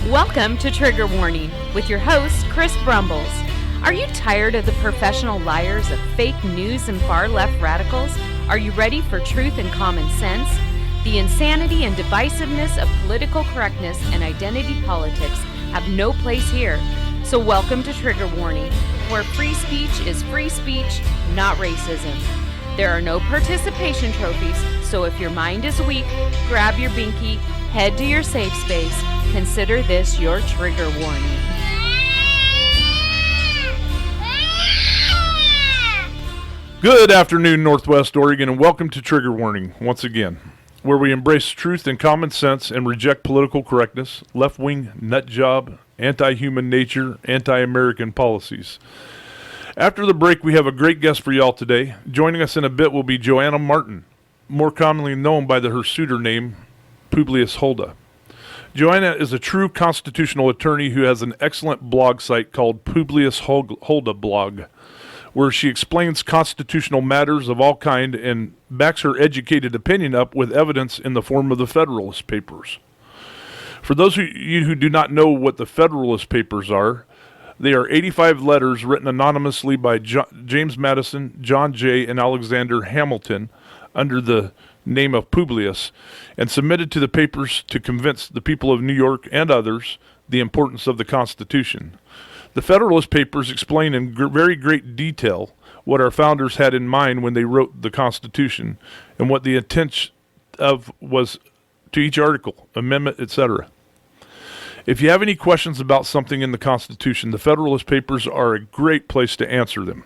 Welcome to Trigger Warning with your host, Chris Brumbles. Are you tired of the professional liars of fake news and far-left radicals? Are you ready for truth and common sense? The insanity and divisiveness of political correctness and identity politics have no place here. So welcome to Trigger Warning, where free speech is free speech, not racism. There are no participation trophies, so if your mind is weak, grab your binky, head to your safe space. Consider this your trigger warning. Good afternoon, Northwest Oregon, and welcome to Trigger Warning once again, where we embrace truth and common sense and reject political correctness, left-wing nut job, anti-human nature, anti-American policies. After the break, we have a great guest for y'all today. Joining us in a bit will be Joanna Martin, more commonly known by her suitor name, Publius Huldah. Joanna is a true constitutional attorney who has an excellent blog site called Publius Huldah blog, where she explains constitutional matters of all kind and backs her educated opinion up with evidence in the form of the Federalist Papers. For those of you who do not know what the Federalist Papers are, they are 85 letters written anonymously by James Madison, John Jay, and Alexander Hamilton under the name of Publius, and submitted to the papers to convince the people of New York and others the importance of the Constitution. The Federalist Papers explain in very great detail what our founders had in mind when they wrote the Constitution and what the intent of was to each article, amendment, etc. If you have any questions about something in the Constitution, the Federalist Papers are a great place to answer them.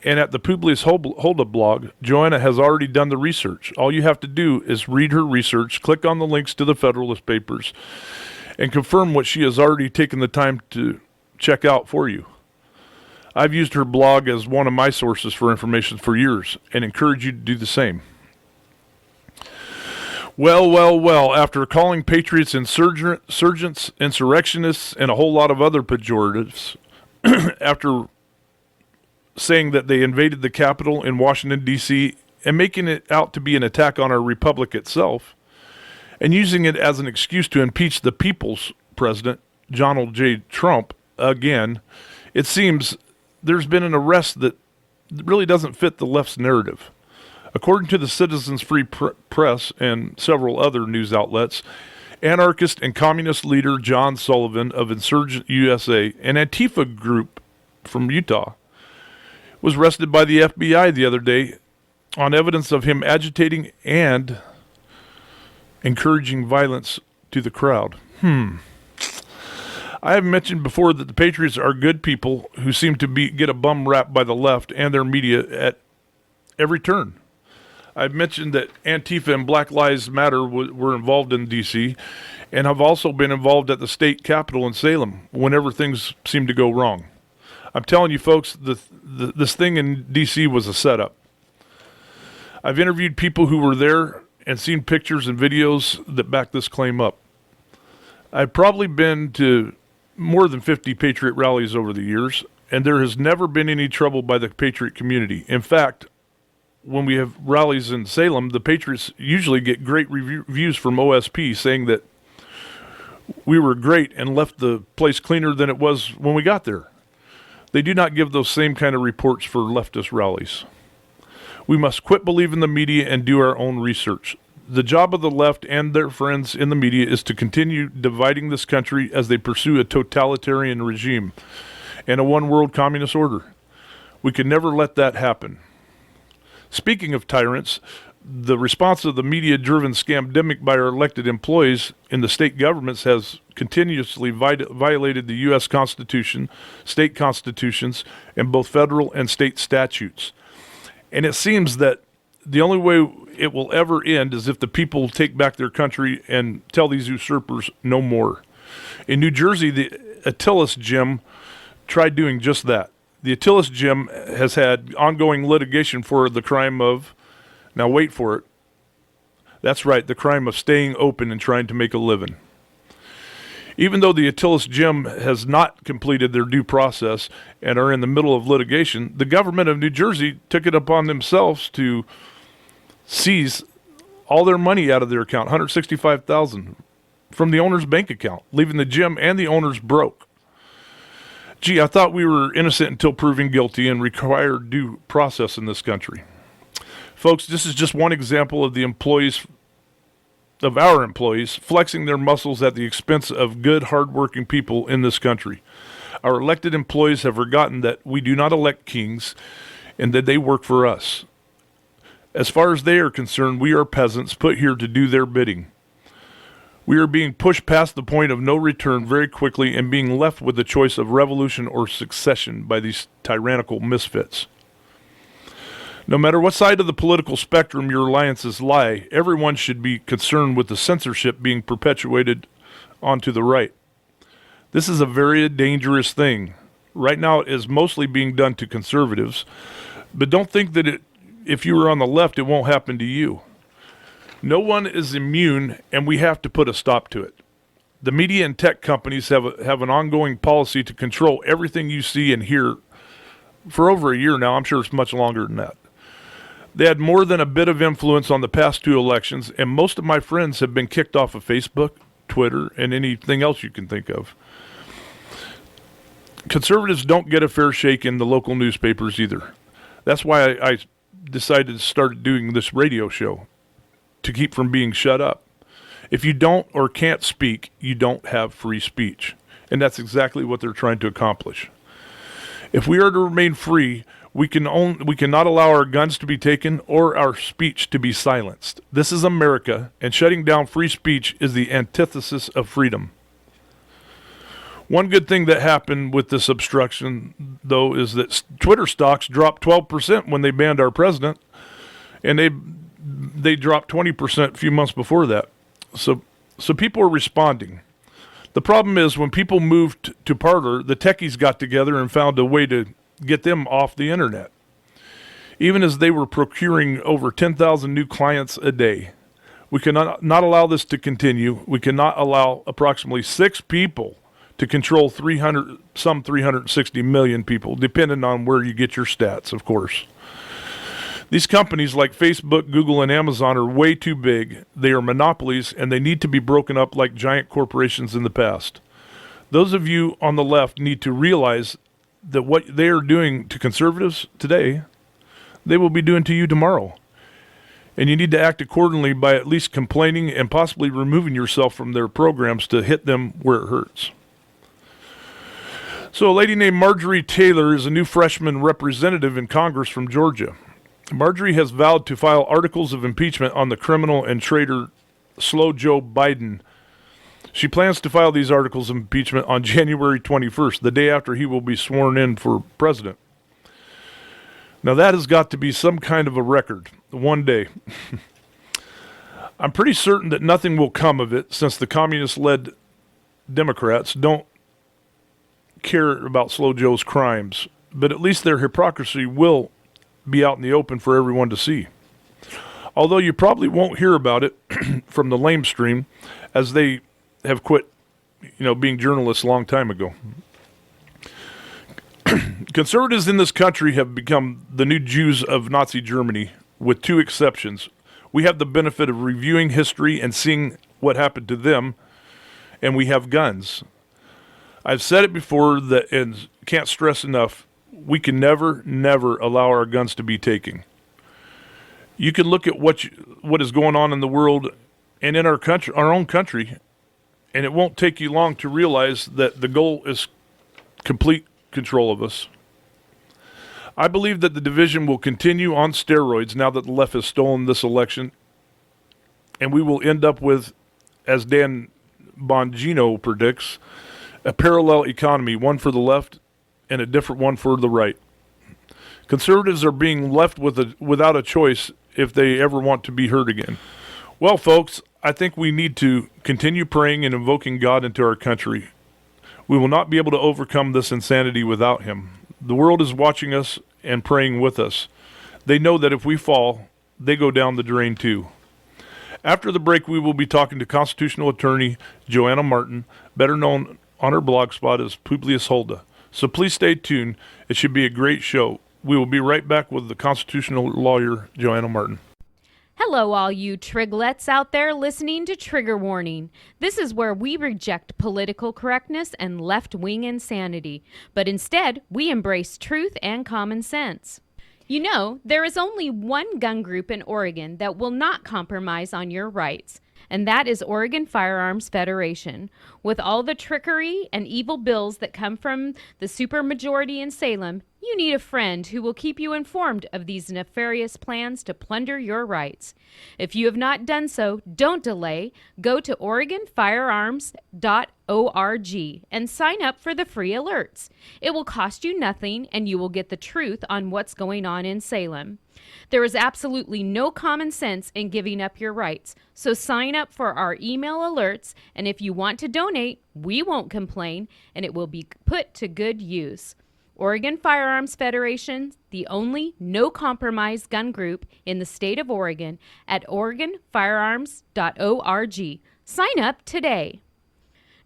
And at the Publius Huldah blog, Joanna has already done the research. All you have to do is read her research, click on the links to the Federalist Papers, and confirm what she has already taken the time to check out for you. I've used her blog as one of my sources for information for years and encourage you to do the same. Well, after calling patriots insurgents, insurrectionists, and a whole lot of other pejoratives, after saying that they invaded the Capitol in Washington, D.C., and making it out to be an attack on our republic itself, and using it as an excuse to impeach the people's president, Donald J. Trump, again, it seems there's been an arrest that really doesn't fit the left's narrative. According to the Citizens Free Press and several other news outlets, anarchist and communist leader John Sullivan of Insurgent USA, an Antifa group from Utah, was arrested by the FBI the other day on evidence of him agitating and encouraging violence to the crowd. I have mentioned before that the Patriots are good people who seem to get a bum rap by the left and their media at every turn. I've mentioned that Antifa and Black Lives Matter were involved in D.C. and have also been involved at the state capitol in Salem whenever things seem to go wrong. I'm telling you folks, this thing in D.C. was a setup. I've interviewed people who were there and seen pictures and videos that back this claim up. I've probably been to more than 50 Patriot rallies over the years, and there has never been any trouble by the Patriot community. In fact, when we have rallies in Salem, the Patriots usually get great reviews from OSP saying that we were great and left the place cleaner than it was when we got there. They do not give those same kind of reports for leftist rallies. We must quit believing the media and do our own research. The job of the left and their friends in the media is to continue dividing this country as they pursue a totalitarian regime and a one-world communist order. We can never let that happen. Speaking of tyrants, the response of the media-driven scamdemic by our elected employees in the state governments has continuously violated the U.S. Constitution, state constitutions, and both federal and state statutes. And it seems that the only way it will ever end is if the people take back their country and tell these usurpers no more. In New Jersey, the Attilas Gym tried doing just that. The Attilas Gym has had ongoing litigation for the crime of, now wait for it, that's right, the crime of staying open and trying to make a living. Even though the Attilas Gym has not completed their due process and are in the middle of litigation, the government of New Jersey took it upon themselves to seize all their money out of their account, $165,000, from the owner's bank account, leaving the gym and the owners broke. Gee, I thought we were innocent until proven guilty and required due process in this country. Folks, this is just one example of our employees flexing their muscles at the expense of good, hardworking people in this country. Our elected employees have forgotten that we do not elect kings and that they work for us. As far as they are concerned, we are peasants put here to do their bidding. We are being pushed past the point of no return very quickly and being left with the choice of revolution or succession by these tyrannical misfits. No matter what side of the political spectrum your alliances lie, everyone should be concerned with the censorship being perpetuated onto the right. This is a very dangerous thing. Right now it is mostly being done to conservatives, but don't think that if you are on the left, it won't happen to you. No one is immune, and we have to put a stop to it. The media and tech companies have an ongoing policy to control everything you see and hear for over a year now. I'm sure it's much longer than that. They had more than a bit of influence on the past two elections, and most of my friends have been kicked off of Facebook, Twitter, and anything else you can think of. Conservatives don't get a fair shake in the local newspapers either. That's why I decided to start doing this radio show, to keep from being shut up. If you don't or can't speak, you don't have free speech. And that's exactly what they're trying to accomplish. If we are to remain free, we cannot allow our guns to be taken or our speech to be silenced. This is America, and shutting down free speech is the antithesis of freedom. One good thing that happened with this obstruction, though, is that Twitter stocks dropped 12% when they banned our president, and they dropped 20% a few months before that. So people are responding. The problem is when people moved to Parler, the techies got together and found a way to get them off the internet, even as they were procuring over 10,000 new clients a day. We cannot not allow this to continue. We cannot allow approximately 6 people to control 360 million people, depending on where you get your stats, of course. These companies like Facebook, Google, and Amazon are way too big. They are monopolies, and they need to be broken up like giant corporations in the past. Those of you on the left need to realize that what they are doing to conservatives today, they will be doing to you tomorrow. And you need to act accordingly by at least complaining and possibly removing yourself from their programs to hit them where it hurts. So a lady named Marjorie Taylor is a new freshman representative in Congress from Georgia. Marjorie has vowed to file articles of impeachment on the criminal and traitor Slow Joe Biden. She plans to file these articles of impeachment on January 21st, the day after he will be sworn in for president. Now that has got to be some kind of a record, one day. I'm pretty certain that nothing will come of it, since the communist-led Democrats don't care about Slow Joe's crimes, but at least their hypocrisy will be out in the open for everyone to see. Although you probably won't hear about it from the lamestream, as they have quit, being journalists a long time ago. Conservatives in this country have become the new Jews of Nazi Germany, with 2 exceptions. We have the benefit of reviewing history and seeing what happened to them, and we have guns. I've said it before and can't stress enough, we can never allow our guns to be taken. You can look at what is going on in the world and in our country, our own country, and it won't take you long to realize that the goal is complete control of us. I believe that the division will continue on steroids now that the left has stolen this election, and we will end up with, as Dan Bongino predicts, a parallel economy, one for the left and a different one for the right. Conservatives are being left without a choice if they ever want to be heard again. Well, folks, I think we need to continue praying and invoking God into our country. We will not be able to overcome this insanity without Him. The world is watching us and praying with us. They know that if we fall, they go down the drain too. After the break, we will be talking to constitutional attorney Joanna Martin, better known on her blog spot as Publius Huldah. So please stay tuned. It should be a great show. We will be right back with the constitutional lawyer, Joanna Martin. Hello, all you triglets out there listening to Trigger Warning. This is where we reject political correctness and left-wing insanity, but instead, we embrace truth and common sense. You know, there is only one gun group in Oregon that will not compromise on your rights, and that is Oregon Firearms Federation. With all the trickery and evil bills that come from the supermajority in Salem, you need a friend who will keep you informed of these nefarious plans to plunder your rights. If you have not done so, don't delay. Go to OregonFirearms.org and sign up for the free alerts. It will cost you nothing, and you will get the truth on what's going on in Salem. There is absolutely no common sense in giving up your rights, so sign up for our email alerts, and if you want to donate, we won't complain, and it will be put to good use. Oregon Firearms Federation, the only no-compromise gun group in the state of Oregon, at OregonFirearms.org. Sign up today.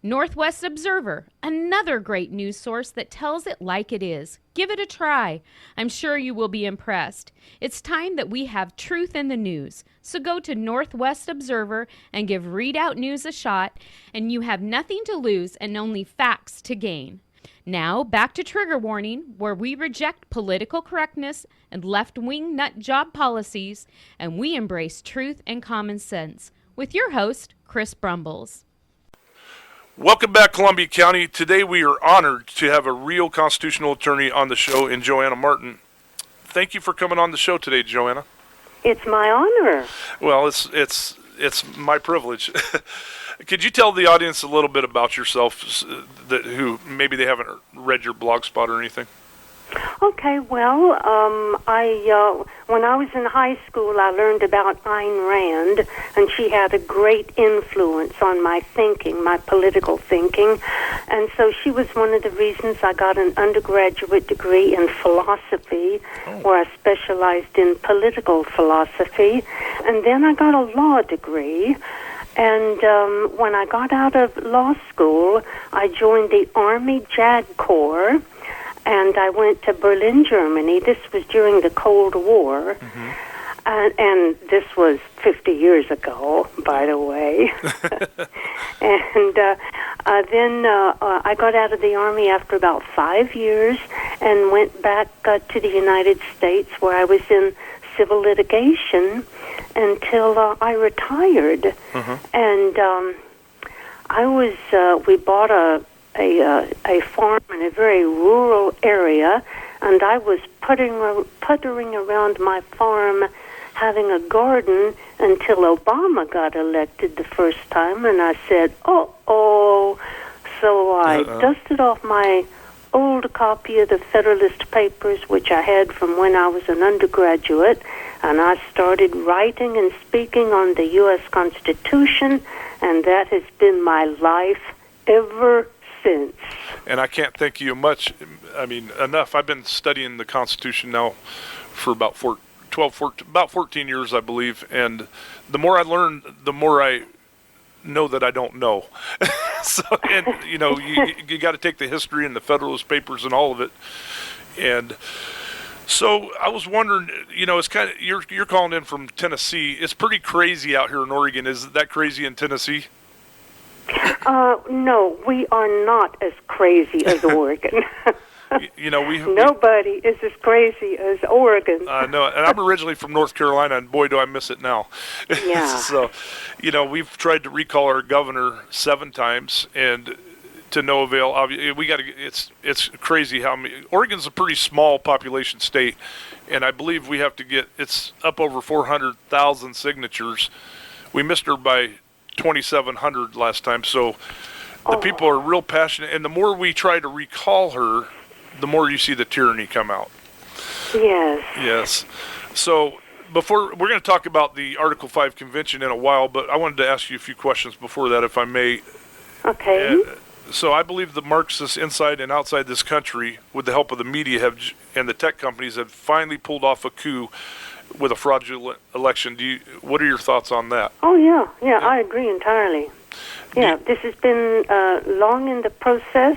Northwest Observer, another great news source that tells it like it is. Give it a try. I'm sure you will be impressed. It's time that we have truth in the news. So go to Northwest Observer and give Redoubt News a shot, and you have nothing to lose and only facts to gain. Now, back to Trigger Warning, where we reject political correctness and left-wing nut job policies, and we embrace truth and common sense. With your host, Chris Brumbles. Welcome back, Columbia County. Today we are honored to have a real constitutional attorney on the show in Joanna Martin. Thank you for coming on the show today, Joanna. It's my honor. Well, it's my privilege. Could you tell the audience a little bit about yourself, who maybe they haven't read your blog spot or anything? Okay, well, when I was in high school, I learned about Ayn Rand, and she had a great influence on my thinking, my political thinking, and so she was one of the reasons I got an undergraduate degree in philosophy, where I specialized in political philosophy, and then I got a law degree. And when I got out of law school, I joined the Army JAG Corps, and I went to Berlin, Germany. This was during the Cold War, and this was 50 years ago, by the way. And then I got out of the Army after about 5 years and went back to the United States, where I was in civil litigation until I retired. And we bought a farm in a very rural area, and I was puttering around my farm having a garden until Obama got elected the first time, and I said, uh-oh. So I dusted off my old copy of the Federalist Papers, which I had from when I was an undergraduate, and I started writing and speaking on the U.S. Constitution, and that has been my life ever since. And I can't thank you enough. I've been studying the Constitution now for about 14 years, I believe, and the more I learn, the more I know that I don't know. So, and you got to take the history and the Federalist Papers and all of it. And so I was wondering, it's kind of you're calling in from Tennessee. It's pretty crazy out here in Oregon. Is that crazy in Tennessee? No, we are not as crazy as Oregon. Nobody is as crazy as Oregon. No, and I'm originally from North Carolina, and boy, do I miss it now. Yeah. So, we've tried to recall our governor 7 times, and to no avail. It's crazy how many. Oregon's a pretty small population state, and I believe we have to get. It's up over 400,000 signatures. We missed her by 2,700 last time, so the people are real passionate, and the more we try to recall her, the more you see the tyranny come out. Yes. So we're going to talk about the Article 5 convention in a while, but I wanted to ask you a few questions before that, if I may. Okay. So I believe the Marxists inside and outside this country, with the help of the media and the tech companies, have finally pulled off a coup with a fraudulent election. What are your thoughts on that? Oh, yeah, I agree entirely. Yeah, this has been long in the process.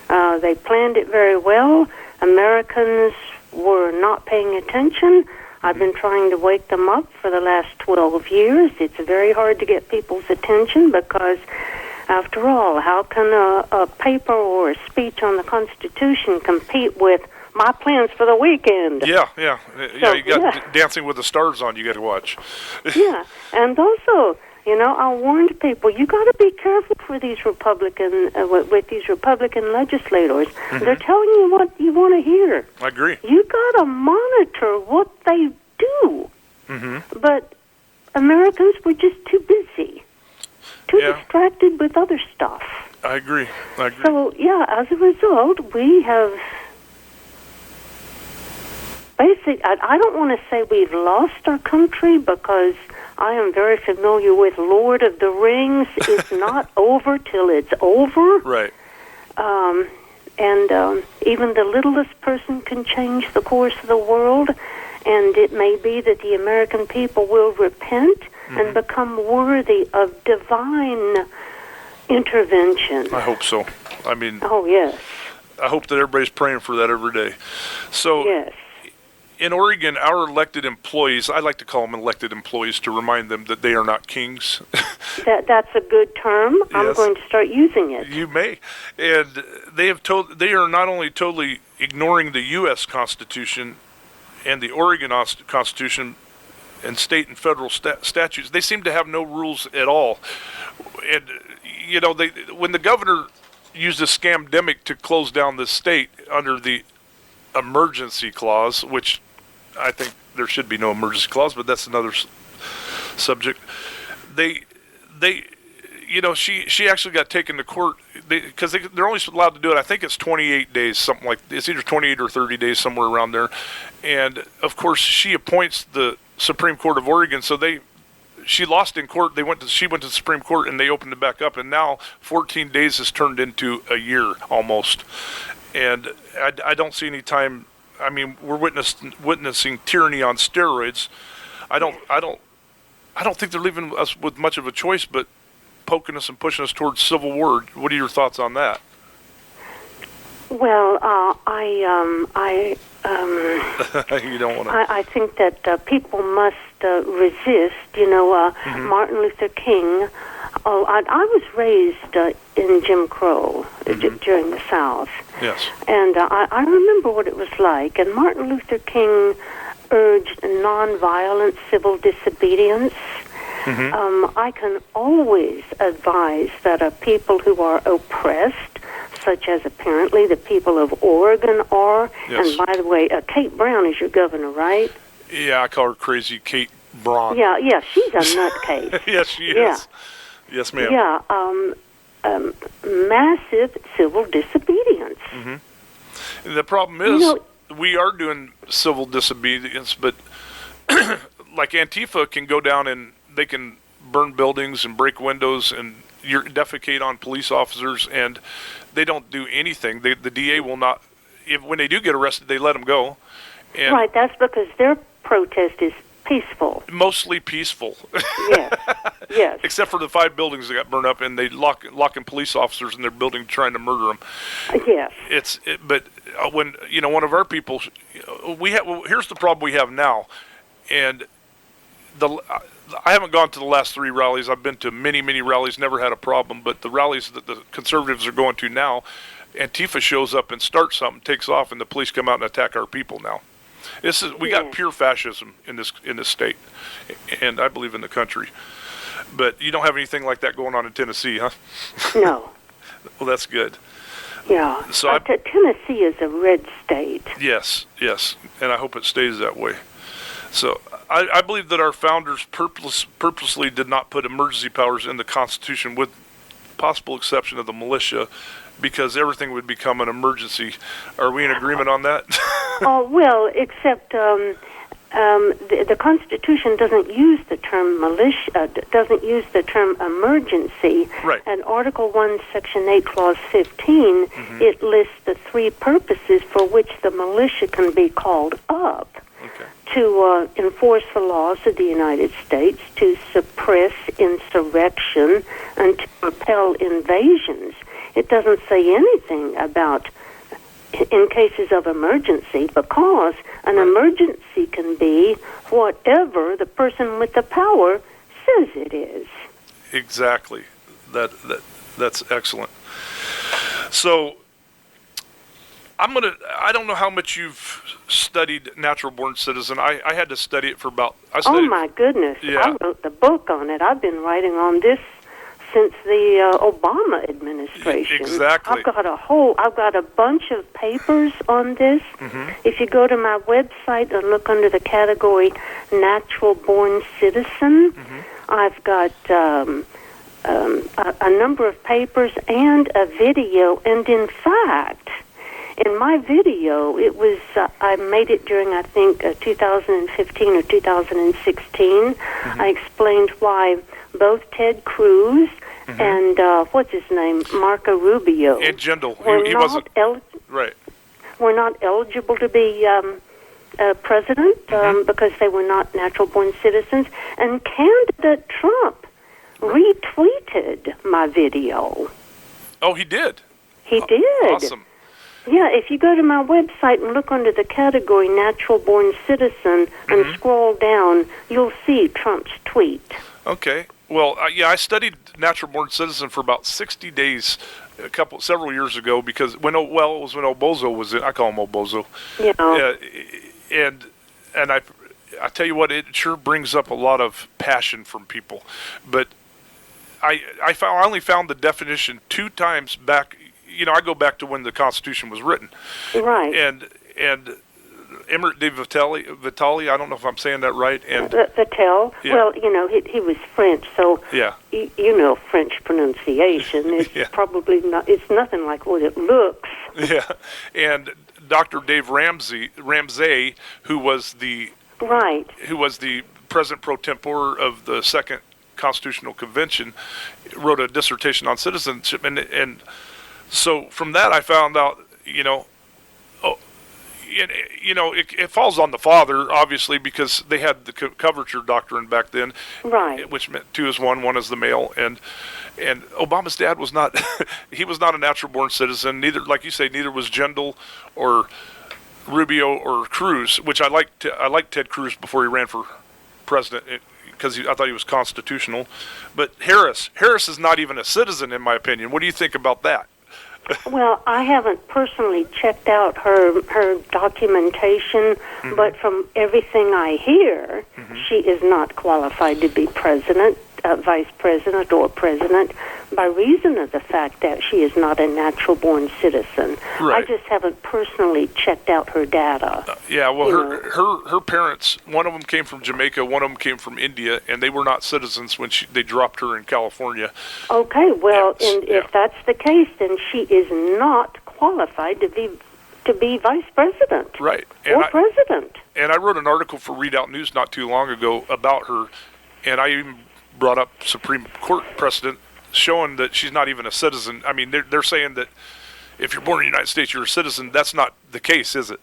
They planned it very well. Americans were not paying attention. I've been trying to wake them up for the last 12 years. It's very hard to get people's attention because, after all, how can a paper or a speech on the Constitution compete with my plans for the weekend? Yeah. So, You got Dancing with the Stars on. You got to watch. Yeah, and also, I warned people, you got to be careful for these Republican with these Republican legislators. They're telling you what you want to hear. I agree. You got to monitor what they do. But Americans were just too busy, too distracted with other stuff. I agree. So, as a result, we have basically, I don't want to say we've lost our country because I am very familiar with Lord of the Rings. It's not over till it's over. Right. And even the littlest person can change the course of the world. And it may be that the American people will repent and become worthy of divine intervention. I hope so. I mean, oh, yes. I hope that everybody's praying for that every day. So, yes. In Oregon, our elected employees, I like to call them elected employees to remind them that they are not kings. That's a good term. Yes. I'm going to start using it. You may. And they are not only totally ignoring the U.S. Constitution and the Oregon Constitution and state and federal statutes, they seem to have no rules at all. And, when the governor used a scamdemic to close down the state under the emergency clause, which I think there should be no emergency clause, but that's another subject. She actually got taken to court because they're only allowed to do it. I think it's 28 days, something like it's either 28 or 30 days, somewhere around there. And of course, she appoints the Supreme Court of Oregon, so she lost in court. She went to the Supreme Court and they opened it back up, and now 14 days has turned into a year almost. And I don't see any time. I mean, we're witnessing tyranny on steroids. I don't think they're leaving us with much of a choice, but poking us and pushing us towards civil war. What are your thoughts on that? Well, You don't want to. I think that people must resist. Martin Luther King. Oh, I was raised in Jim Crow during the South. Yes. And I remember what it was like. And Martin Luther King urged nonviolent civil disobedience. I can always advise that people who are oppressed, such as apparently the people of Oregon are, yes. And by the way, Kate Brown is your governor, right? Yeah, I call her Crazy Kate Brown. Yeah, she's a nutcase. Yes, she is. Yeah. Yes, ma'am. Yeah, massive civil disobedience. And the problem is, we are doing civil disobedience, but like Antifa can go down and they can burn buildings and break windows and defecate on police officers, and they don't do anything. The DA will not. When they do get arrested, they let them go. And right, that's because their protest is peaceful. Mostly peaceful. Yes. Except for the 5 buildings that got burned up, and they locking police officers in their building trying to murder them. Yes. But when one of our people, here's the problem we have now, and I haven't gone to the last 3 rallies. I've been to many rallies, never had a problem. But the rallies that the conservatives are going to now, Antifa shows up and starts something, takes off, and the police come out and attack our people now. We got pure fascism in this state, and I believe in the country. But you don't have anything like that going on in Tennessee, huh? No. Well, that's good. Yeah. So Tennessee is a red state. Yes, and I hope it stays that way. So I believe that our founders purposely did not put emergency powers in the Constitution, with possible exception of the militia, because everything would become an emergency. Are we in agreement on that? Oh, well, except the Constitution doesn't use the term militia, doesn't use the term emergency. Right. And Article 1, Section 8, Clause 15, it lists the 3 purposes for which the militia can be called up. Okay. To enforce the laws of the United States, to suppress insurrection, and to repel invasions. It doesn't say anything about in cases of emergency, because An emergency can be whatever the person with the power says it is. Exactly. That's excellent. So I don't know how much you've studied Natural Born Citizen. I had to study it for about... Oh, my goodness. Yeah. I wrote the book on it. I've been writing on this since the Obama administration. Exactly. I've got a bunch of papers on this. If you go to my website and look under the category Natural Born Citizen, I've got a number of papers and a video. And in fact, in my video, it was I made it during, I think, 2015 or 2016. I explained why both Ted Cruz and what's his name, Marco Rubio, and Jindal, he were wasn't right. Were not eligible to be president because they were not natural-born citizens. And candidate Trump retweeted my video. Oh, he did? He did. Awesome. Yeah, if you go to my website and look under the category Natural Born Citizen and scroll down, you'll see Trump's tweet. Okay. Well, I studied Natural Born Citizen for about 60 days several years ago because it was when Obozo was in. I call him Obozo. Yeah. And I tell you what, it sure brings up a lot of passion from people. But I only found the definition 2 times back. I go back to when the Constitution was written. Right. And Emirate de Vitali, I don't know if I'm saying that right. And Vittel. Yeah. Well, he was French, so yeah. French pronunciation. It's probably not. It's nothing like what it looks. Yeah. And Dr. Dave Ramsay, who was the president pro tempore of the Second Constitutional Convention, wrote a dissertation on citizenship, and so from that I found out, it falls on the father, obviously, because they had the coverture doctrine back then, right? Which meant 2 is 1, 1 is the male, and Obama's dad was not, he was not a natural born citizen. Neither, like you say, neither was Jindal or Rubio or Cruz, which I liked Ted Cruz before he ran for president because I thought he was constitutional. But Harris is not even a citizen, in my opinion. What do you think about that? Well, I haven't personally checked out her documentation, but from everything I hear, she is not qualified to be president, vice president, or president by reason of the fact that she is not a natural-born citizen. Right. I just haven't personally checked out her data. Her parents, one of them came from Jamaica, one of them came from India, and they were not citizens when they dropped her in California. Okay, well, if that's the case, then she is not qualified to be vice president, right, or president. And I wrote an article for Redoubt News not too long ago about her, and I even brought up Supreme Court precedent showing that she's not even a citizen. I mean, they're saying that if you're born in the United States, you're a citizen. That's not the case, is it?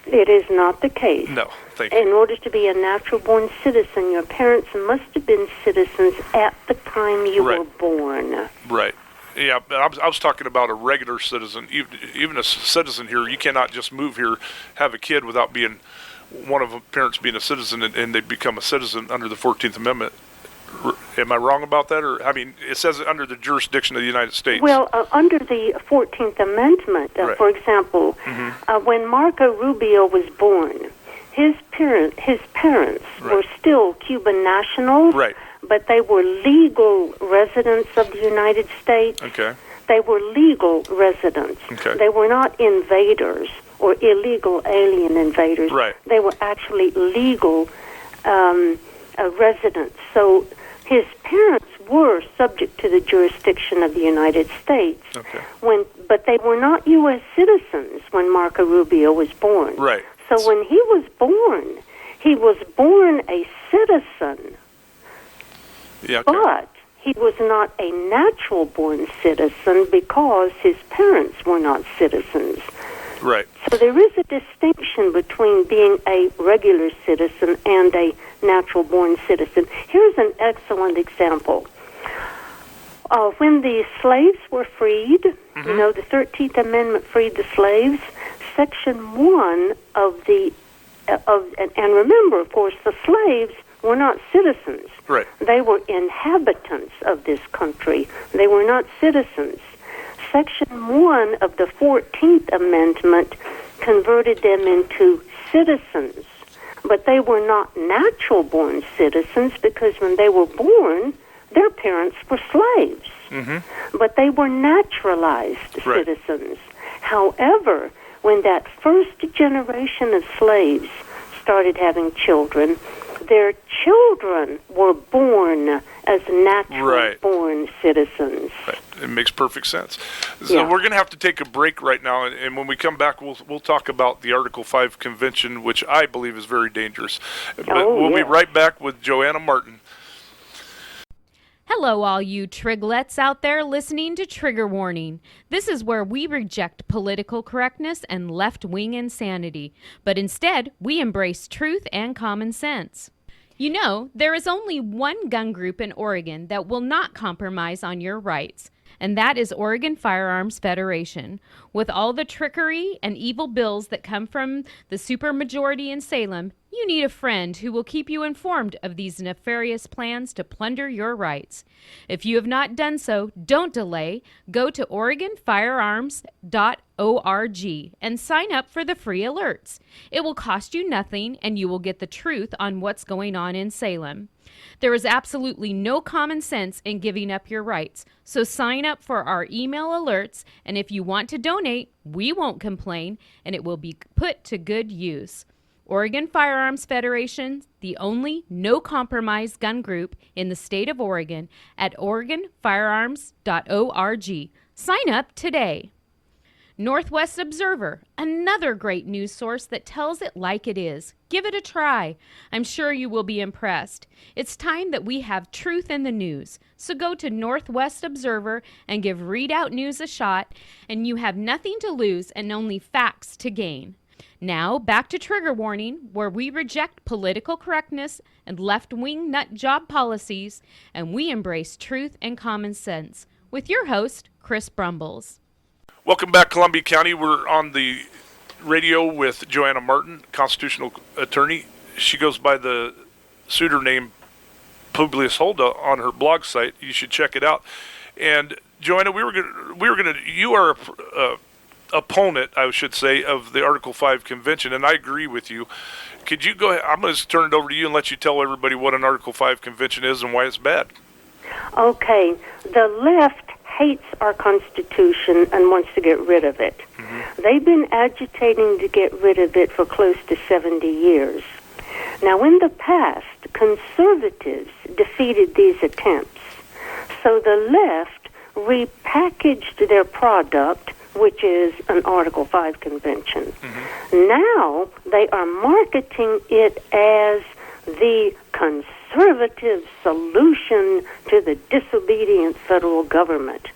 It is not the case. No, thank you. In order to be a natural-born citizen, your parents must have been citizens at the time you were born. Right. Yeah, but I was talking about a regular citizen. Even a citizen here, you cannot just move here, have a kid without being one of the parents being a citizen, and they become a citizen under the 14th Amendment. Am I wrong about that? Or, I mean, it says under the jurisdiction of the United States. Well, under the 14th Amendment, for example, when Marco Rubio was born, his parents were still Cuban nationals, but they were legal residents of the United States. Okay. They were legal residents. Okay. They were not invaders or illegal alien invaders. Right. They were actually legal residents. So his parents were subject to the jurisdiction of the United States. Okay. But they were not U.S. citizens when Marco Rubio was born. Right. So when he was born a citizen. Yeah. Okay. But he was not a natural-born citizen because his parents were not citizens. Right. So there is a distinction between being a regular citizen and a natural-born citizen. Here's an excellent example. When the slaves were freed, the 13th Amendment freed the slaves, Section 1 of the and remember, of course, the slaves were not citizens. Right. They were inhabitants of this country. They were not citizens. Section 1 of the 14th Amendment converted them into citizens, but they were not natural-born citizens because when they were born, their parents were slaves. Mm-hmm. But they were naturalized citizens. However, when that first generation of slaves started having children, their children were born as natural-born citizens. Right. It makes perfect sense. So we're going to have to take a break right now, and when we come back, we'll talk about the Article 5 Convention, which I believe is very dangerous. But we'll be right back with Joanna Martin. Hello, all you triglets out there listening to Trigger Warning. This is where we reject political correctness and left-wing insanity, but instead, we embrace truth and common sense. You know, there is only one gun group in Oregon that will not compromise on your rights, and that is Oregon Firearms Federation. With all the trickery and evil bills that come from the supermajority in Salem, you need a friend who will keep you informed of these nefarious plans to plunder your rights. If you have not done so, don't delay. Go to OregonFirearms.org and sign up for the free alerts. It will cost you nothing, and you will get the truth on what's going on in Salem. There is absolutely no common sense in giving up your rights, so sign up for our email alerts, and if you want to donate, we won't complain, and it will be put to good use. Oregon Firearms Federation, the only no-compromise gun group in the state of Oregon, at OregonFirearms.org. Sign up today. Northwest Observer, another great news source that tells it like it is. Give it a try. I'm sure you will be impressed. It's time that we have truth in the news. So go to Northwest Observer and give Redoubt News a shot, and you have nothing to lose and only facts to gain. Now, back to Trigger Warning, where we reject political correctness and left-wing nut job policies, and we embrace truth and common sense. With your host, Chris Brumbles. Welcome back, Columbia County. We're on the radio with Joanna Martin, constitutional attorney. She goes by the suitor name Publius Huldah on her blog site. You should check it out. And Joanna, you are a opponent, I should say, of the Article 5 Convention, and I agree with you. Could you go ahead? I'm going to turn it over to you and let you tell everybody what an Article 5 Convention is and why it's bad. Okay. The left hates our Constitution and wants to get rid of it. Mm-hmm. They've been agitating to get rid of it for close to 70 years. Now, in the past, conservatives defeated these attempts. So the left repackaged their product, which is an Article 5 convention. Mm-hmm. Now they are marketing it as the conservative solution to the disobedient federal government.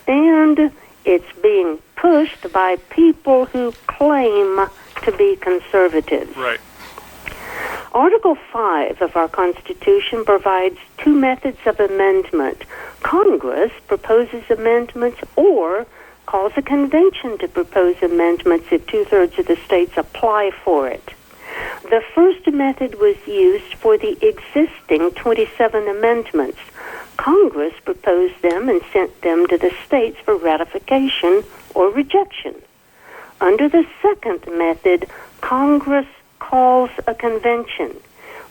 And it's being pushed by people who claim to be conservatives. Right. Article 5 of our Constitution provides two methods of amendment. Congress proposes amendments or calls a convention to propose amendments if two-thirds of the states apply for it. The first method was used for the existing 27 amendments. Congress proposed them and sent them to the states for ratification or rejection. Under the second method, Congress calls a convention.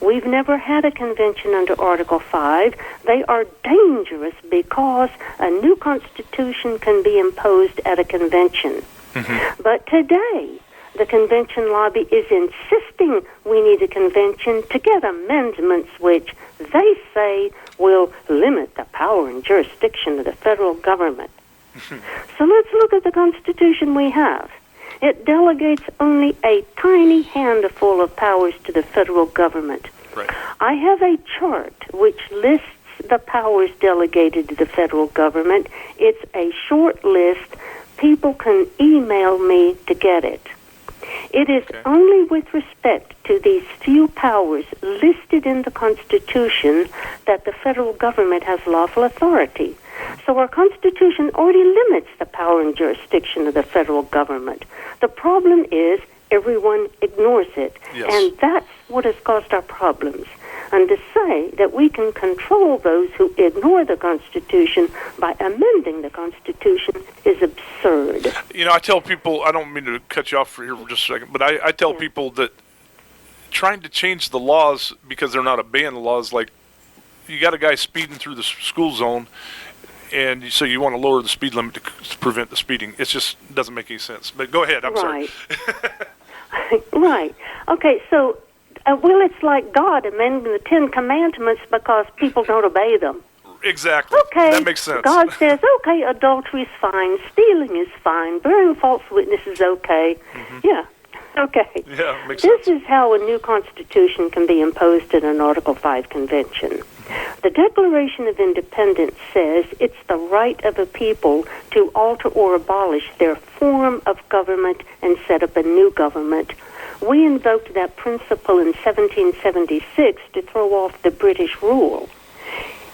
We've never had a convention under Article 5. They are dangerous because a new constitution can be imposed at a convention. Mm-hmm. But today, the convention lobby is insisting we need a convention to get amendments which they say will limit the power and jurisdiction of the federal government. Mm-hmm. So let's look at the Constitution we have. It delegates only a tiny handful of powers to the federal government. Right. I have a chart which lists the powers delegated to the federal government. It's a short list. People can email me to get it. It is only with respect to these few powers listed in the Constitution that the federal government has lawful authority. So our Constitution already limits the power and jurisdiction of the federal government. The problem is everyone ignores it. Yes. And that's what has caused our problems. And to say that we can control those who ignore the Constitution by amending the Constitution is absurd. You know, I tell people, I don't mean to cut you off for here for just a second, but I tell people that trying to change the laws because they're not obeying the laws, like you got a guy speeding through the school zone, and so you want to lower the speed limit to prevent the speeding. It just doesn't make any sense. But go ahead, I'm sorry. Right. Okay, so, well, it's like God amending the Ten Commandments because people don't obey them. Exactly. Okay. That makes sense. God says, okay, adultery is fine, stealing is fine, bearing false witness is okay. Mm-hmm. Yeah. Okay. Yeah, makes This sense. is how a new constitution can be imposed in an Article 5 convention. The Declaration of Independence says it's the right of a people to alter or abolish their form of government and set up a new government. We invoked that principle in 1776 to throw off the British rule.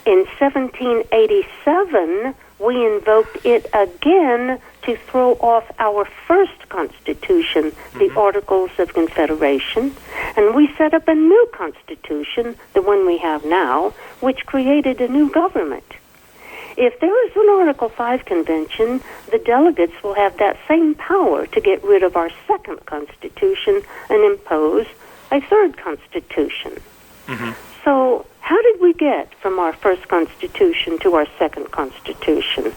In 1787, we invoked it again to throw off our first Constitution, the Articles of Confederation, and we set up a new Constitution, the one we have now, which created a new government. If there is an Article 5 convention, the delegates will have that same power to get rid of our second Constitution and impose a third Constitution. So how did we get from our first Constitution to our second Constitution?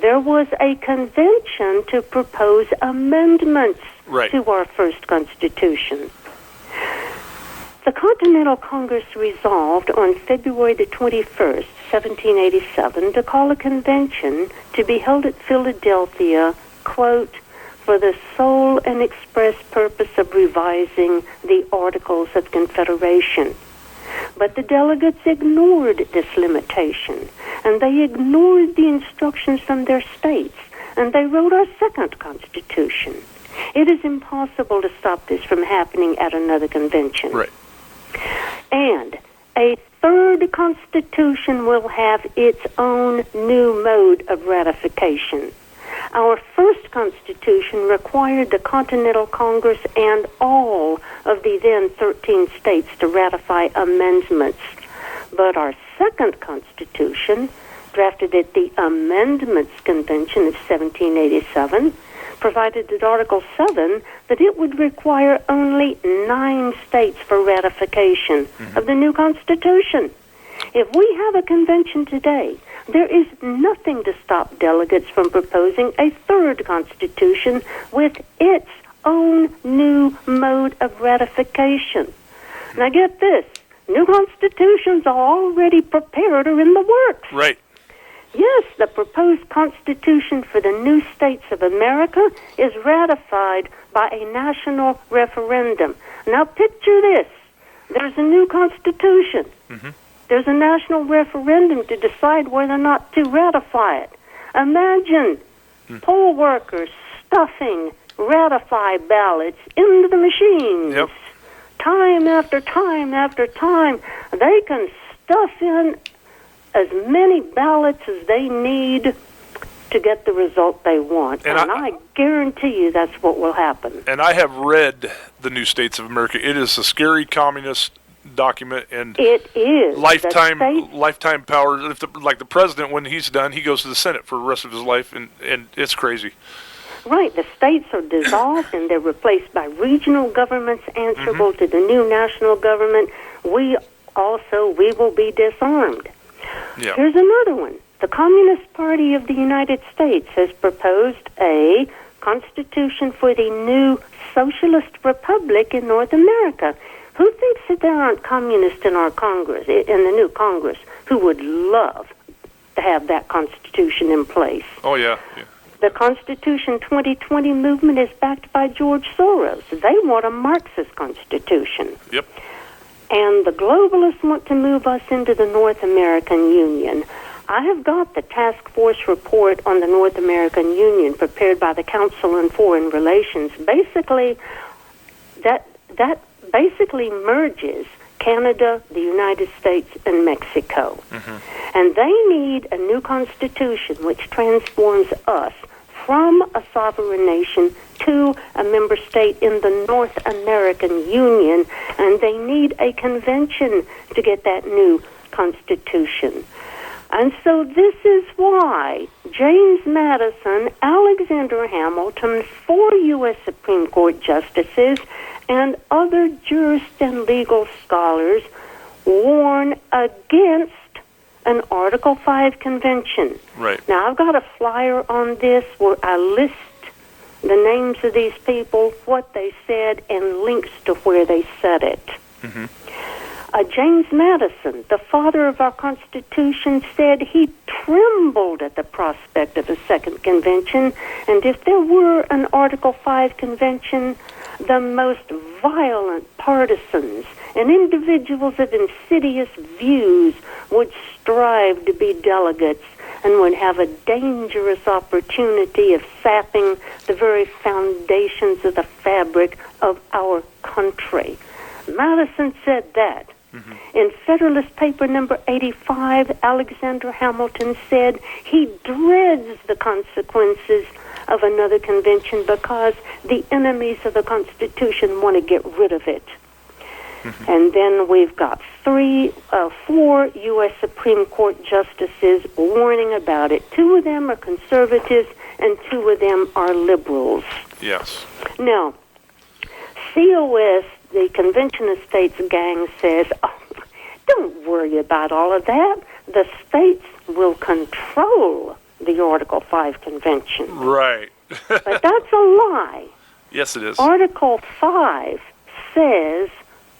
There was a convention to propose amendments to our first Constitution. The Continental Congress resolved on February the 21st, 1787, to call a convention to be held at Philadelphia, quote, for the sole and express purpose of revising the Articles of Confederation. But the delegates ignored this limitation, and they ignored the instructions from their states, and they wrote our second Constitution. It is impossible to stop this from happening at another convention. Right. And a third Constitution will have its own new mode of ratification. Our first Constitution required the Continental Congress and all of the then 13 states to ratify amendments. But our second Constitution, drafted at the Amendments Convention of 1787, provided at Article 7 that it would require only 9 states for ratification of the new Constitution. If we have a convention today, there is nothing to stop delegates from proposing a third Constitution with its own new mode of ratification. Now get this, new constitutions are already prepared or in the works. Right. Yes, the proposed Constitution for the new states of America is ratified by a national referendum. Now picture this. There's a new Constitution. There's a national referendum to decide whether or not to ratify it. Imagine poll workers stuffing ratify ballots into the machines. Yep. Time after time after time. They can stuff in as many ballots as they need to get the result they want. And I guarantee you that's what will happen. And I have read the New States of America. It is a scary communist document, and it is lifetime power. If like the president, when he's done, he goes to the Senate for the rest of his life, and it's crazy. Right, the states are dissolved and they're replaced by regional governments answerable to the new national government. We will be disarmed. Yeah. Here's another one. The Communist Party of the United States has proposed a constitution for the new socialist republic in North America. Who thinks that there aren't communists in our Congress, in the new Congress, who would love to have that constitution in place? Oh, yeah. The Constitution 2020 movement is backed by George Soros. They want a Marxist constitution. Yep. And the globalists want to move us into the North American Union. I have got the task force report on the North American Union prepared by the Council on Foreign Relations. Basically, that basically merges Canada, the United States, and Mexico. And they need a new constitution which transforms us from a sovereign nation to a member state in the North American Union, and they need a convention to get that new Constitution. And so this is why James Madison, Alexander Hamilton, 4 U.S. Supreme Court justices, and other jurist and legal scholars warn against an Article 5 convention. Right. Now, I've got a flyer on this where I list the names of these people, what they said, and links to where they said it. Mm-hmm. James Madison, the father of our Constitution, said he trembled at the prospect of a second convention, and if there were an Article 5 convention, the most violent partisans and individuals of insidious views would strive to be delegates and would have a dangerous opportunity of sapping the very foundations of the fabric of our country. Madison said that. Mm-hmm. In Federalist Paper number 85, Alexander Hamilton said he dreads the consequences of another convention because the enemies of the Constitution want to get rid of it. Mm-hmm. And then we've got 4 U.S. Supreme Court justices warning about it. 2 of them are conservatives and 2 of them are liberals. Yes. Now, COS, the Convention of States gang, says, don't worry about all of that. The states will control the Article 5 convention. Right. But that's a lie. Yes, it is. Article 5 says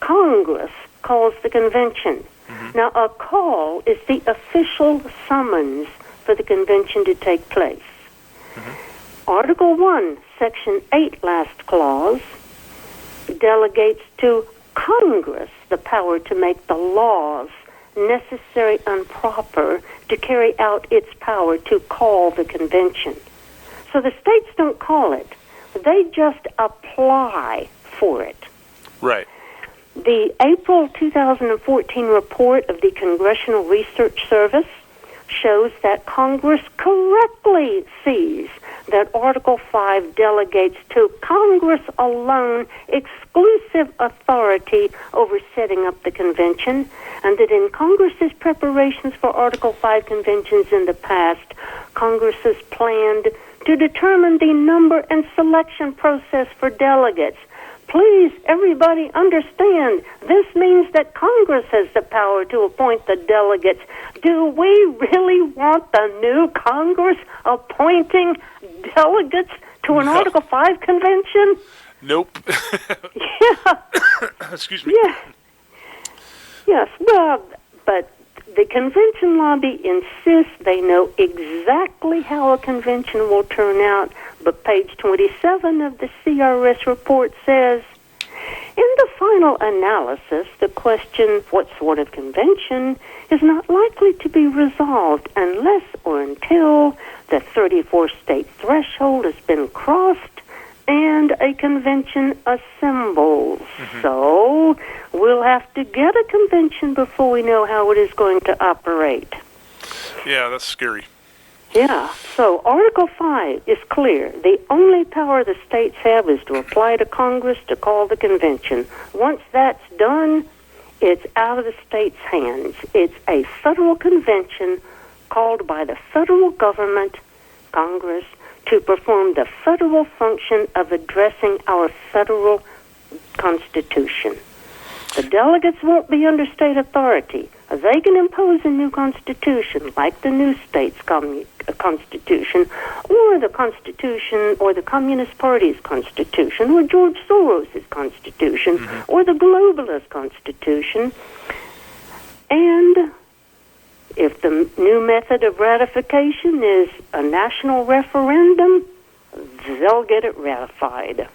Congress calls the convention. Mm-hmm. Now, a call is the official summons for the convention to take place. Mm-hmm. Article 1, Section 8, last clause, delegates to Congress the power to make the laws necessary and proper to carry out its power to call the convention. So the states don't call it. They just apply for it. Right. The April 2014 report of the Congressional Research Service shows that Congress correctly sees that Article 5 delegates to Congress alone exclusive authority over setting up the convention, and that in Congress's preparations for Article 5 conventions in the past, Congress has planned to determine the number and selection process for delegates. Please, everybody, understand, this means that Congress has the power to appoint the delegates. Do we really want the new Congress appointing delegates to an Article 5 convention? Nope. Yeah. Excuse me. Yeah. Yes, well, but the convention lobby insists they know exactly how a convention will turn out, but page 27 of the CRS report says, in the final analysis, the question, what sort of convention, is not likely to be resolved unless or until the 34-state threshold has been crossed and a convention assembles. Mm-hmm. So we'll have to get a convention before we know how it is going to operate. Yeah, that's scary. Yeah, so Article 5 is clear. The only power the states have is to apply to Congress to call the convention. Once that's done, it's out of the states' hands. It's a federal convention called by the federal government, Congress, to perform the federal function of addressing our federal Constitution. The delegates won't be under state authority. They can impose a new constitution, like the new state's constitution, or the Constitution, or the Communist Party's constitution, or George Soros' constitution, mm-hmm. or the globalist constitution. And if the new method of ratification is a national referendum, they'll get it ratified.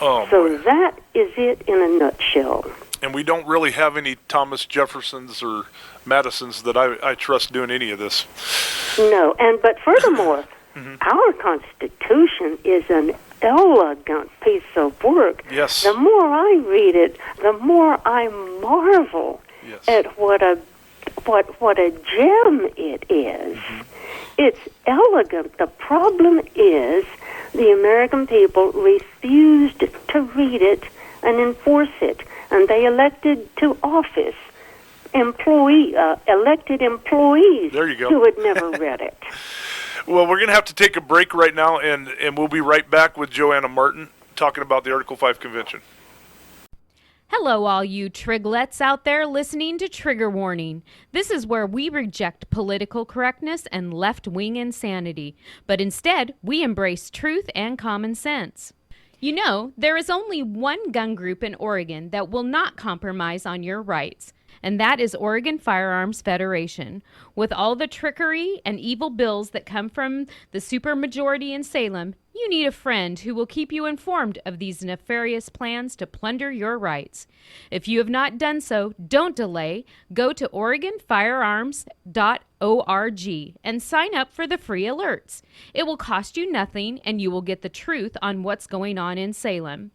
Oh, so boy. That is it in a nutshell. And we don't really have any Thomas Jeffersons or Madisons that I trust doing any of this. No, but furthermore, mm-hmm. our Constitution is an elegant piece of work. Yes. The more I read it, the more I marvel yes. at what a gem it is. Mm-hmm. It's elegant. The problem is the American people refused to read it and enforce it, and they elected to office elected employees There you go. who had never read it. Well, we're going to have to take a break right now, and we'll be right back with Joanna Martin talking about the Article 5 Convention. Hello, all you triglets out there listening to Trigger Warning. This is where we reject political correctness and left-wing insanity, but instead, we embrace truth and common sense. You know, there is only one gun group in Oregon that will not compromise on your rights, and that is Oregon Firearms Federation. With all the trickery and evil bills that come from the supermajority in Salem, you need a friend who will keep you informed of these nefarious plans to plunder your rights. If you have not done so, don't delay. Go to OregonFirearms.org and sign up for the free alerts. It will cost you nothing, and you will get the truth on what's going on in Salem.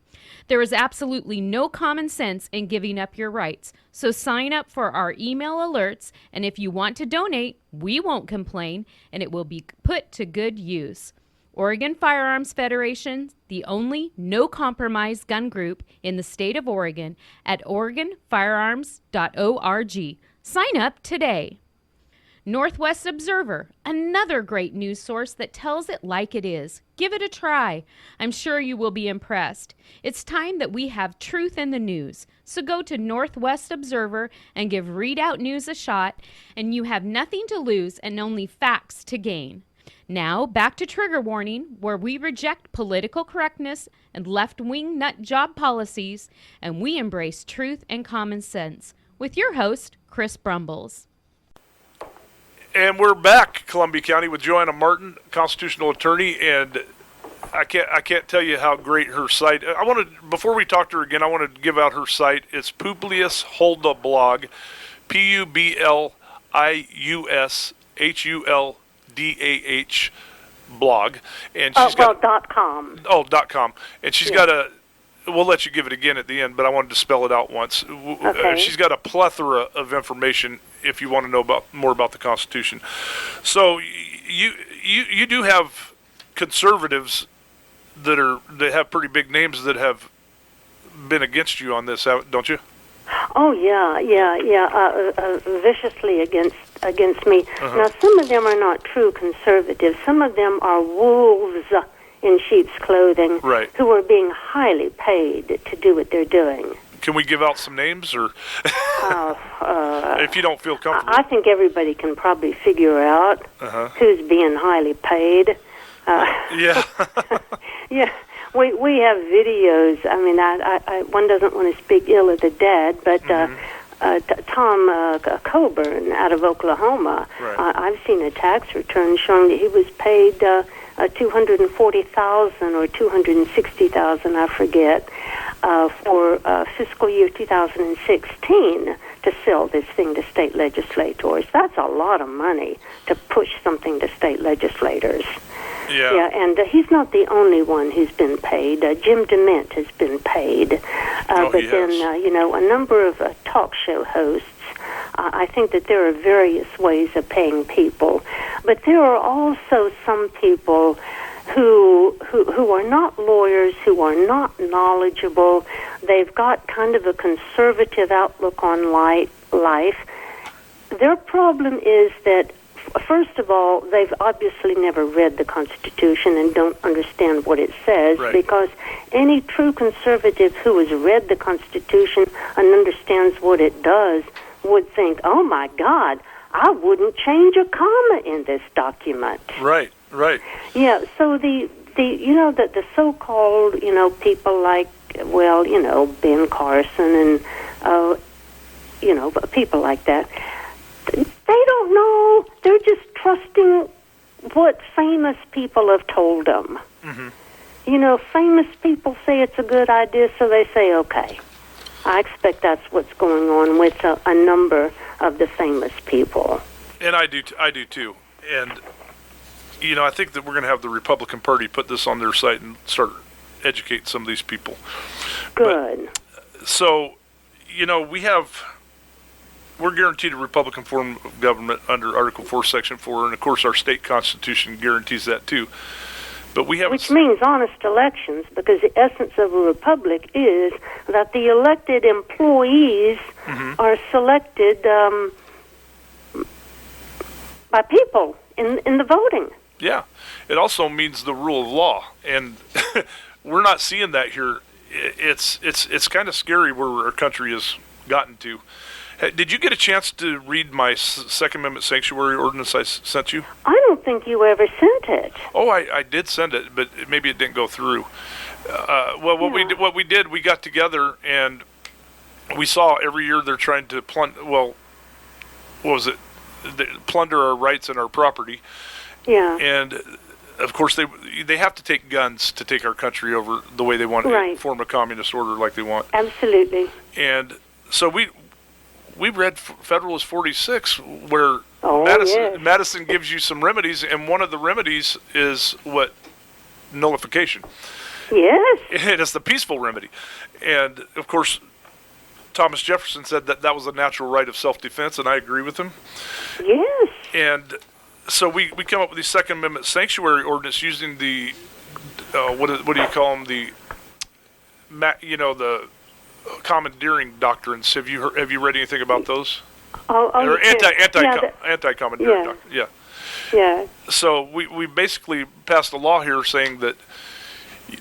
There is absolutely no common sense in giving up your rights, so sign up for our email alerts, and if you want to donate, we won't complain, and it will be put to good use. Oregon Firearms Federation, the only no-compromise gun group in the state of Oregon, at OregonFirearms.org. Sign up today. Northwest Observer, another great news source that tells it like it is. Give it a try. I'm sure you will be impressed. It's time that we have truth in the news. So go to Northwest Observer and give Redoubt News a shot, and you have nothing to lose and only facts to gain. Now, back to Trigger Warning, where we reject political correctness and left-wing nut job policies, and we embrace truth and common sense. With your host, Chris Brumbles. And we're back, Columbia County, with Joanna Martin, constitutional attorney, and I can't tell you how great her site. Before we talk to her again, I want to give out her site. It's Publius Huldah blog, PubliusHuldah blog, and she's .com. .com, and she's got a. We'll let you give it again at the end, but I wanted to spell it out once. Okay. She's got a plethora of information if you want to know more about the Constitution. So you do have conservatives that have pretty big names that have been against you on this, don't you? Oh yeah, viciously against me. Uh-huh. Now, some of them are not true conservatives. Some of them are wolves in sheep's clothing, right, who are being highly paid to do what they're doing. Can we give out some names, or if you don't feel comfortable? I think everybody can probably figure out who's being highly paid. Yeah. Yeah. We have videos. I mean, one doesn't want to speak ill of the dead, but Tom Coburn out of Oklahoma, right. I've seen a tax return showing that he was paid $240,000 or $260,000, I forget, for fiscal year 2016 to sell this thing to state legislators. That's a lot of money to push something to state legislators. Yeah, and he's not the only one who's been paid. Jim DeMint has been paid. But then, a number of talk show hosts, I think that there are various ways of paying people. But there are also some people who are not lawyers, who are not knowledgeable. They've got kind of a conservative outlook on life. Their problem is that, first of all, they've obviously never read the Constitution and don't understand what it says, right. Because any true conservative who has read the Constitution and understands what it does would think, oh my God, I wouldn't change a comma in this document. Right. Yeah, so the so-called, people like, Ben Carson and, people like that, they don't know. They're just trusting what famous people have told them. Mm-hmm. Famous people say it's a good idea, so they say, okay. I expect that's what's going on with a number of the famous people. And I do too. And, I think that we're going to have the Republican Party put this on their site and start educating some of these people. Good. But, so, we have we're guaranteed a Republican form of government under Article 4, Section 4, and of course our state constitution guarantees that too. But we have, which means honest elections, because the essence of a republic is that the elected employees are selected by people in the voting. Yeah, it also means the rule of law, and we're not seeing that here. It's kind of scary where our country has gotten to. Did you get a chance to read my Second Amendment sanctuary ordinance I sent you? I don't think you ever sent it. Oh, I did send it, but maybe it didn't go through. What we did, we got together and we saw every year they're trying to plunder our rights and our property. Yeah. And of course they have to take guns to take our country over the way they want, right. Form a communist order like they want. Absolutely. And so we read Federalist 46, where yes. Madison gives you some remedies, and one of the remedies is what? Nullification. Yes. And it's the peaceful remedy. And, of course, Thomas Jefferson said that was a natural right of self-defense, and I agree with him. Yes. And so we come up with the Second Amendment sanctuary ordinance using the, what do you call them, the commandeering doctrines. Have you read anything about those? Or anti-commandeering doctrine. Yeah. Yeah. So we basically passed a law here saying that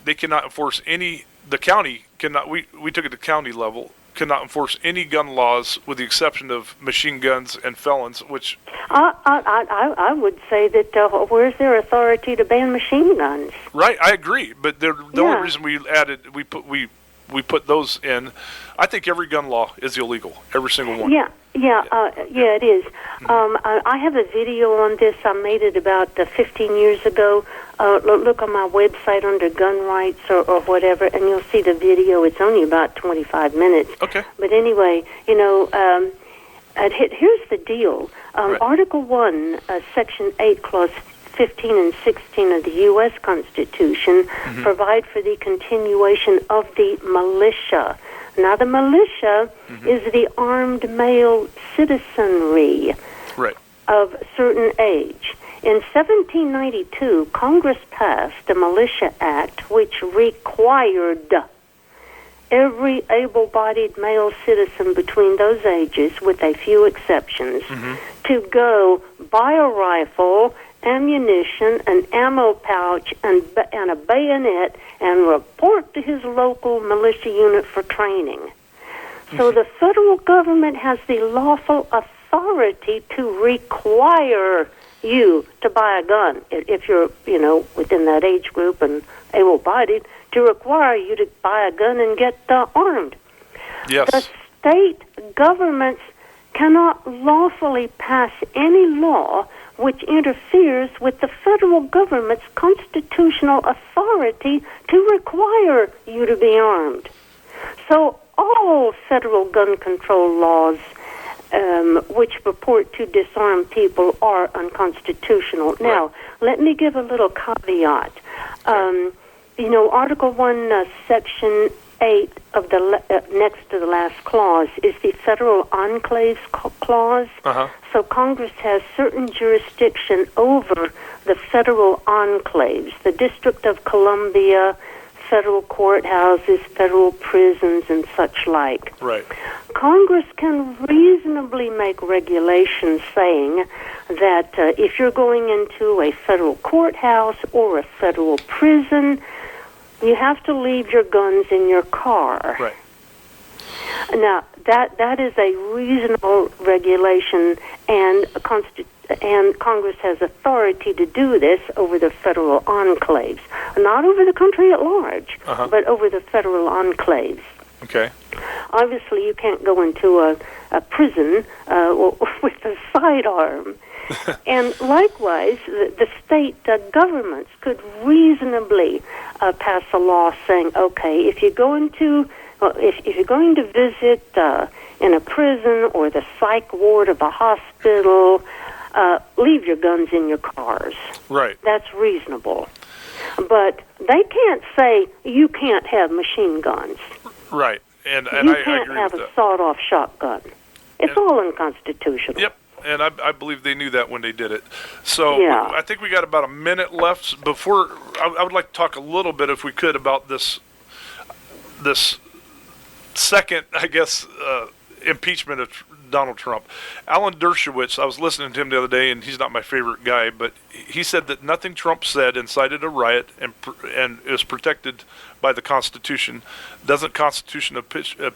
they cannot enforce the county cannot, we took it to county level, cannot enforce any gun laws with the exception of machine guns and felons, which... I would say that where's their authority to ban machine guns? Right, I agree, but the only reason we put those in, I think every gun law is illegal, every single one. Yeah, it is. I have a video on this. I made it about 15 years ago. Look on my website under gun rights or whatever, and you'll see the video. It's only about 25 minutes. Okay. But anyway, here's the deal. Right. Article 1, Section 8, Clause 15 and 16 of the U.S. Constitution provide for the continuation of the militia. Now, the militia is the armed male citizenry of certain age. In 1792, Congress passed the Militia Act, which required every able-bodied male citizen between those ages, with a few exceptions, to go buy a rifle, ammunition, an ammo pouch, and a bayonet, and report to his local militia unit for training. So the federal government has the lawful authority to require you to buy a gun, if you're, within that age group and able-bodied, to require you to buy a gun and get armed. Yes. The state governments cannot lawfully pass any law which interferes with the federal government's constitutional authority to require you to be armed. So all federal gun control laws which purport to disarm people are unconstitutional. Now, let me give a little caveat. Article 1, Section 8 of the next to the last clause is the federal enclaves clause. So Congress has certain jurisdiction over the federal enclaves, the District of Columbia, federal courthouses, federal prisons, and such like. Right. Congress can reasonably make regulations saying that if you're going into a federal courthouse or a federal prison, you have to leave your guns in your car. Right. Now, that is a reasonable regulation, and Congress has authority to do this over the federal enclaves. Not over the country at large, but over the federal enclaves. Okay. Obviously, you can't go into a prison with a sidearm. And likewise, the state governments could reasonably pass a law saying, okay, if you're going to visit in a prison or the psych ward of a hospital, leave your guns in your cars. Right. That's reasonable. But they can't say you can't have machine guns. Right. And you I can't agree have with a that. sawed-off shotgun. It's all unconstitutional. Yep. And I believe they knew that when they did it. So Yeah. I think we got about a minute left. Before I would like to talk a little bit, if we could, about this second, I guess, impeachment of Donald Trump. Alan Dershowitz, I was listening to him the other day, and he's not my favorite guy, but he said that nothing Trump said incited a riot and is protected by the Constitution, doesn't constitute an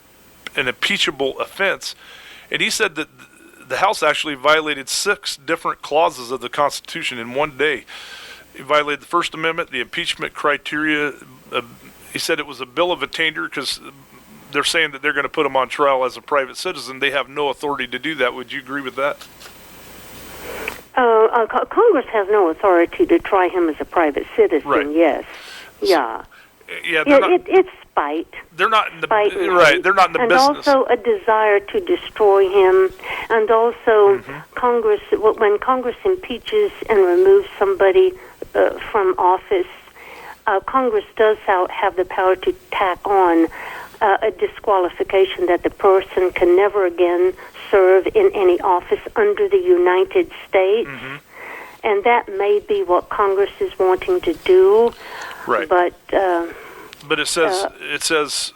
impeachable offense. And he said that the House actually violated 6 different clauses of the Constitution in one day. He violated the First Amendment, the impeachment criteria. He said it was a bill of attainder because they're saying that they're going to put him on trial as a private citizen. They have no authority to do that. Would you agree with that? Congress has no authority to try him as a private citizen. Right. Yes. Yeah. Yeah, It's spite. they're not in the Spite right. They're not in the and business. also a desire to destroy him, and also Congress. When Congress impeaches and removes somebody from office, Congress does have the power to tack on a disqualification that the person can never again serve in any office under the United States. And that may be what Congress is wanting to do. Right. But it says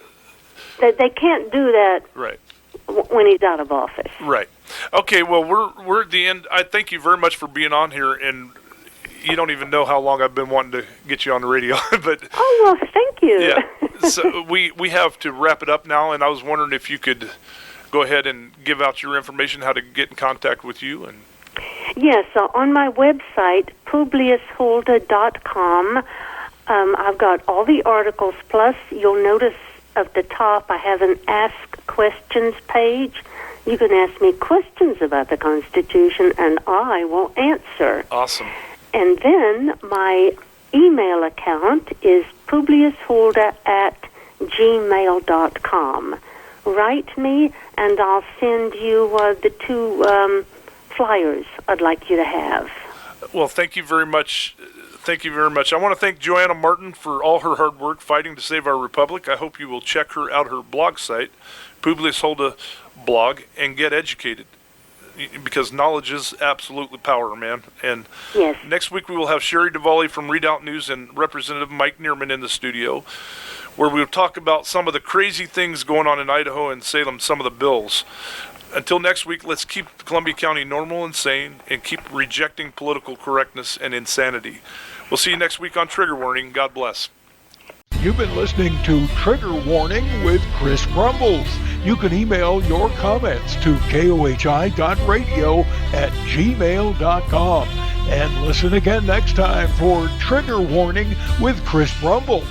that they can't do that right. When he's out of office. Right. Okay, well, we're at the end. I thank you very much for being on here, and you don't even know how long I've been wanting to get you on the radio. But oh, well, thank you. Yeah. So we have to wrap it up now, and I was wondering if you could go ahead and give out your information, how to get in contact with you. And yes, on my website, PubliusHuldah.com, I've got all the articles, plus you'll notice at the top I have an Ask Questions page. You can ask me questions about the Constitution, and I will answer. Awesome. And then my email account is publiushuldah@gmail.com. Write me, and I'll send you the 2 flyers I'd like you to have. Well, thank you very much. Thank you very much. I want to thank Joanna Martin for all her hard work fighting to save our republic. I hope you will check her out, her blog site, Publius Huldah blog, and get educated, because knowledge is absolutely power, man. And yes. Next week we will have Sherry Duvally from Redoubt News and Representative Mike Neerman in the studio, where we'll talk about some of the crazy things going on in Idaho and Salem, some of the bills. Until next week, let's keep Columbia County normal and sane and keep rejecting political correctness and insanity. We'll see you next week on Trigger Warning. God bless. You've been listening to Trigger Warning with Chris Brumbles. You can email your comments to kohi.radio@gmail.com. And listen again next time for Trigger Warning with Chris Brumbles.